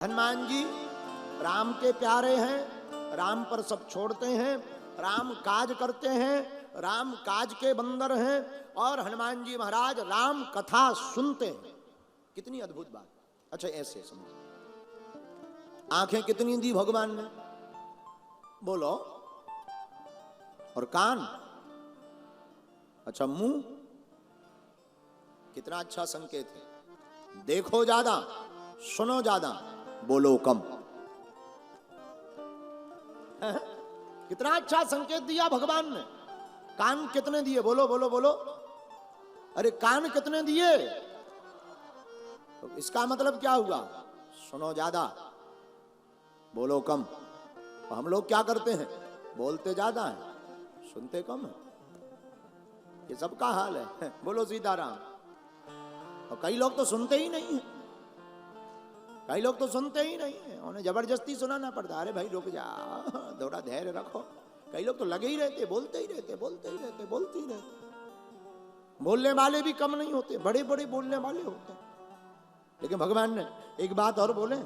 हनुमान जी राम के प्यारे हैं, राम पर सब छोड़ते हैं, राम काज करते हैं, राम काज के बंदर हैं और हनुमान जी महाराज राम कथा सुनते हैं। कितनी अद्भुत बात। अच्छा ऐसे समझो, आंखें कितनी दी भगवान ने बोलो, और कान, अच्छा मुंह, कितना अच्छा संकेत है। देखो ज्यादा, सुनो ज्यादा, बोलो कम। कितना अच्छा संकेत दिया भगवान ने। कान कितने दिए, बोलो बोलो बोलो। अरे कान कितने दिए, तो इसका मतलब क्या हुआ? सुनो ज्यादा, बोलो कम। तो हम लोग क्या करते हैं, बोलते ज्यादा है, सुनते कम है। ये सबका हाल है। बोलो सीताराम। और कई लोग तो सुनते ही नहीं है, कई लोग तो सुनते ही नहीं है, उन्हें जबरदस्ती सुनाना पड़ता है। अरे भाई रुक जा, थोड़ा धैर्य रखो। कई लोग तो लगे ही रहते, बोलते ही रहते, बोलते ही रहते, बोलते ही रहते। बोलने वाले भी कम नहीं होते, बड़े बड़े बोलने वाले होते हैं। लेकिन भगवान ने एक बात और बोले,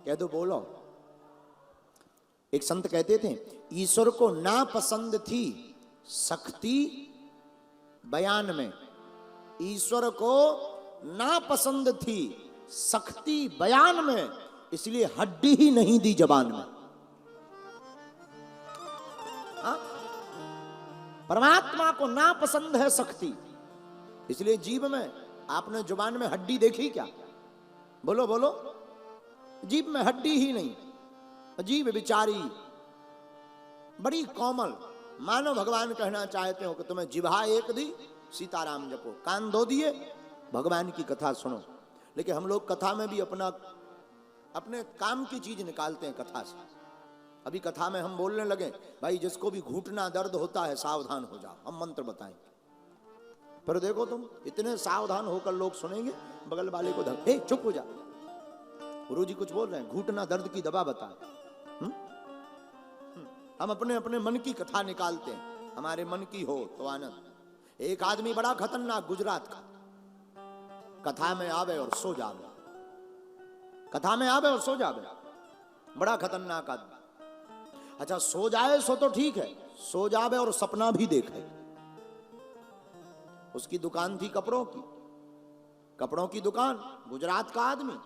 कह दो बोलो। एक संत कहते थे, ईश्वर को ना पसंद थी सख्ती बयान में, ईश्वर को ना पसंद थी सख्ती बयान में, इसलिए हड्डी ही नहीं दी जबान में। हाँ? परमात्मा को ना पसंद है सख्ती, इसलिए जीभ में, आपने जुबान में हड्डी देखी क्या? बोलो बोलो। जीभ में हड्डी ही नहीं, जीभ बिचारी बड़ी कोमल। मानो भगवान कहना चाहते हो कि तुम्हें जिह्वा एक दी, सीताराम जपो, कान दो दिए, भगवान की कथा सुनो। लेकिन हम लोग कथा में भी अपने काम की चीज निकालते हैं कथा से। अभी कथा में हम बोलने लगे, भाई जिसको भी घुटना दर्द होता है सावधान हो जाओ, हम मंत्र बताएंगे। पर देखो तुम, इतने सावधान होकर लोग सुनेंगे, बगल वाले को धक, हे चुप हो जा, गुरु जी कुछ बोल रहे हैं, घुटना दर्द की दवा बता। हम अपने अपने मन की कथा निकालते हैं, हमारे मन की हो तो आनंद। एक आदमी बड़ा खतरनाक गुजरात का, कथा में आवे और सो जावे, कथा में आवे और सो जावे, बड़ा खतरनाक आदमी। अच्छा सो जाए सो तो ठीक है, सो जावे और सपना भी देखे। उसकी दुकान थी कपड़ों की, कपड़ों की दुकान, गुजरात का आदमी,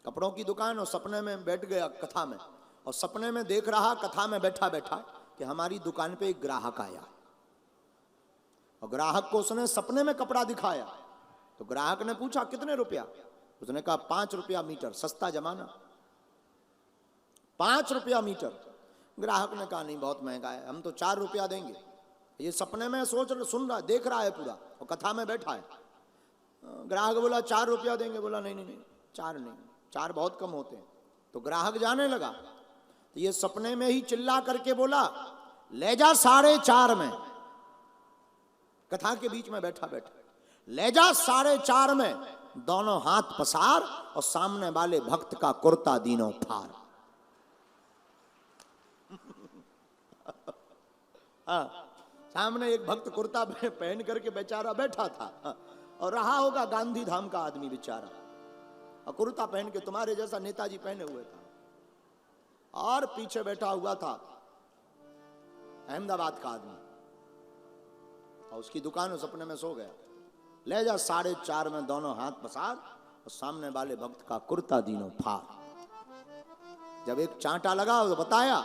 कपड़ों की दुकान, और सपने में बैठ गया कथा में, और सपने में देख रहा कथा में बैठा बैठा कि हमारी दुकान पे एक ग्राहक आया, और ग्राहक को उसने सपने में कपड़ा दिखाया। तो ग्राहक ने पूछा कितने रुपया? उसने कहा 5 रुपया मीटर, सस्ता जमाना, 5 रुपया मीटर। ग्राहक ने कहा नहीं बहुत महंगा है, हम तो 4 रुपया देंगे। ये सपने में सुन रहा, देख रहा है पूरा, और कथा में बैठा है। ग्राहक बोला 4 रुपया देंगे। बोला नहीं नहीं नहीं, 4 नहीं, 4 बहुत कम होते हैं। तो ग्राहक जाने लगा, तो ये सपने में ही चिल्ला करके बोला ले जा 4.5 में, कथा के बीच में बैठा बैठा, ले जा 4.5 में, दोनों हाथ पसार और सामने वाले भक्त का कुर्ता दीनों फाड़। सामने एक भक्त कुर्ता पहन करके बेचारा बैठा था, और रहा होगा गांधी धाम का आदमी बेचारा, और कुर्ता पहन के तुम्हारे जैसा नेताजी पहने हुए था, और पीछे बैठा हुआ था अहमदाबाद का आदमी, और उसकी दुकान उस सपने में सो गया। ले जा 4.5 में, दोनों हाथ पसार और सामने वाले भक्त का कुर्ता दीनों फाड़। जब एक चांटा लगा तो बताया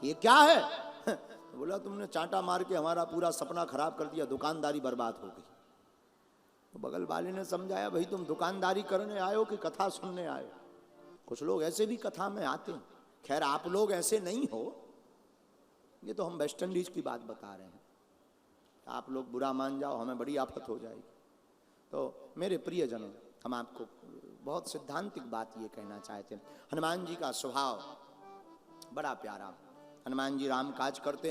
ये क्या है? तो बोला तुमने चांटा मार के हमारा पूरा सपना खराब कर दिया, दुकानदारी बर्बाद हो गई। तो बगल वाले ने समझाया, भाई तुम दुकानदारी करने आए हो कि कथा सुनने आए हो? कुछ लोग ऐसे भी कथा में आते हैं, खैर आप लोग ऐसे नहीं हो, ये तो हम वेस्ट इंडीज की बात बता रहे हैं, आप लोग बुरा मान जाओ हमें बड़ी आफत हो जाएगी। तो मेरे प्रियजनों, हम आपको बहुत सिद्धांतिक बात ये कहना चाहते हैं, हनुमान जी का स्वभाव बड़ा प्यारा। हनुमान जी राम काज करते,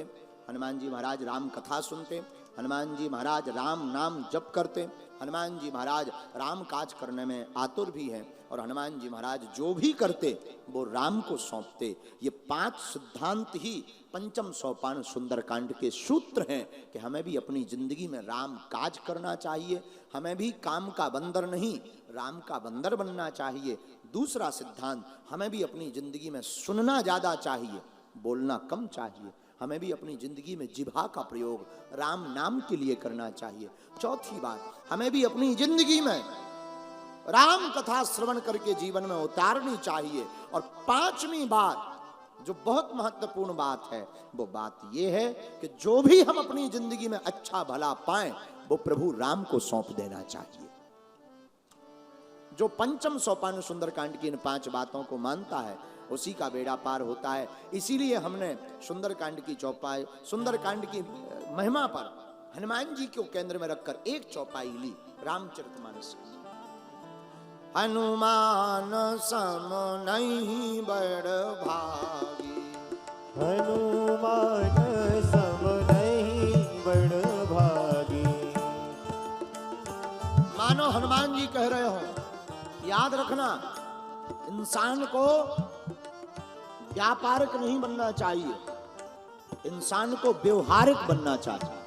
हनुमान जी महाराज राम कथा सुनते, हनुमान जी महाराज राम नाम जप करते, हनुमान जी महाराज राम काज करने में आतुर भी हैं, और हनुमान जी महाराज जो भी करते वो राम को सौंपते। ये 5 सिद्धांत ही पंचम सोपान सुंदरकांड के सूत्र हैं कि हमें भी अपनी जिंदगी में राम काज करना चाहिए, हमें भी काम का बंदर नहीं राम का बंदर बनना चाहिए। दूसरा सिद्धांत, हमें भी अपनी जिंदगी में सुनना ज्यादा चाहिए, बोलना कम चाहिए, हमें भी अपनी जिंदगी में जिह्वा का प्रयोग राम नाम के लिए करना चाहिए। चौथी बात, हमें भी अपनी जिंदगी में राम कथा श्रवण करके जीवन में उतारनी चाहिए। और 5वीं बात जो बहुत महत्वपूर्ण बात है, वो बात ये है कि जो भी हम अपनी जिंदगी में अच्छा भला पाएं वो प्रभु राम को सौंप देना चाहिए। जो पंचम सोपान सुंदरकांड की इन 5 बातों को मानता है उसी का बेड़ा पार होता है। इसीलिए हमने सुंदरकांड की चौपाई, सुंदरकांड की महिमा पर हनुमान जी को केंद्र में रखकर एक चौपाई ली, रामचरितमानस। हनुमान सम नहीं बड़ भागी, हनुमान सम नहीं बड़ भागी। मानो हनुमान जी कह रहे हो, याद रखना इंसान को व्यापारिक नहीं बनना चाहिए, इंसान को व्यवहारिक बनना चाहिए।